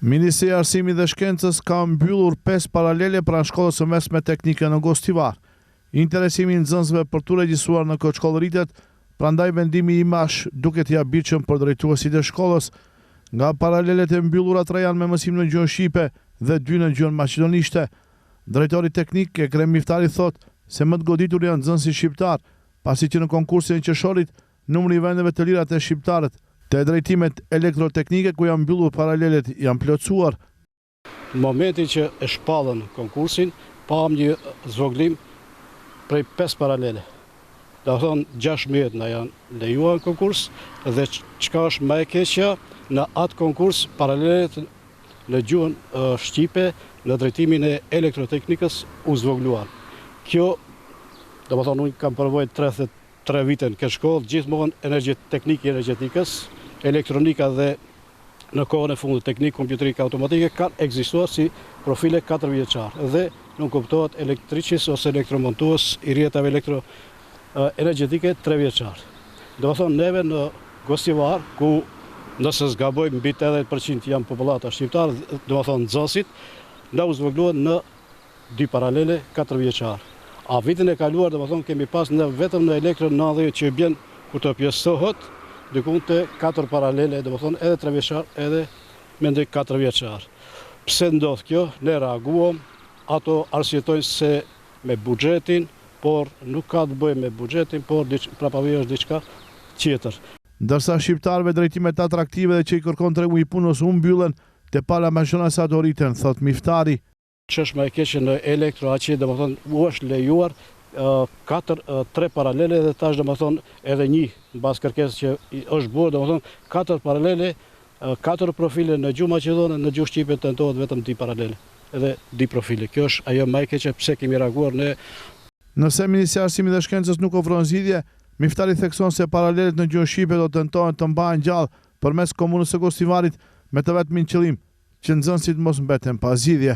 Ministri i Arsimit dhe Shkencës ka mbyllur 5 paralele pranë shkollës së mesme teknike në Gostivar. Interesimi i nxënësve për tu regjistruar në këtë shkollë rritet, prandaj vendimi i mash duket i habitshëm për drejtuesit e shkollës. Nga paralelet e mbyllura 3 janë me mësim në gjuhën shqipe dhe 2 në gjuhën maqedonishte. Drejtori teknik Ekrem Miftari thot se më të goditur janë nxënësit shqiptar, pasi që në konkursin e qershorit numri i vendeve të lira të shqiptarët te drejtimet elektroteknike ku janë mbyllur paralelet janë plotësuar. Në momentin që e shpallën konkursin, pam një zvoglim prej 5 paralele. Do të thonë 16 na janë lejuar në konkurs dhe çka është më e keqja, në atë konkurs paralelet në gjuhën shqipe në drejtimin e elektroteknikës u zvogluan. Kjo, do të thonë, unë kam përvojë 33 vite në këtë shkollë, gjithmonë teknikë energjetikës, elektronika dhe në kohën e fundit teknikë kompjuterike automatike kanë ekzistuar si profile 4 vjeçare dhe nuk kuptohet elektriqis ose elektromontues i rrjetave energjetike 3 vjeçar. Do të thonë neve në Gostivar, ku nëse zgabojmë mbi 80% janë popullata shqiptare, do të thonë nxënësit, na u zvogluan në 2 paralele 4 vjeçar. A vitin e kaluar, do të thonë kemi pas vetëm në elektro 90 që bjen kur të pjesësohet, dikun të 4 paralele, do të thonë edhe 3 vjeçar, edhe mendoj 4 vjeçar. Pse ndodh kjo? Ne reaguam, ato arsyetojnë se me buxhetin, por nuk ka të bëjë me buxhetin, por prapavia është diçka tjetër. Ndërsa shqiptarëve drejtimet atraktive dhe që i kërkon tregu i punës u mbyllen, te pala mashonasa do rriten, thot Miftari. Ç'është më e keqe në elektro aq, do të thonë u është lejuar 3 paralele dhe tash do të thonë edhe një mbas kërkesës që është bërë, do të thonë 4 paralele, 4 profile në gjuhë maqedone, në gjuhë shqipe tentohet vetëm 2 paralele, edhe 2 profile. Kjo është ajo më e keqe pse kemi reaguar ne. Nëse Ministri i Arsimit dhe Shkencës nuk ofron zgjidhje, Miftari thekson se paralelet në gjuhën shqipe do tentohen të mbahen gjallë përmes komunës së Gostivarit me të vetmin qëllim që nxënësit mos mbeten pa zgjidhje.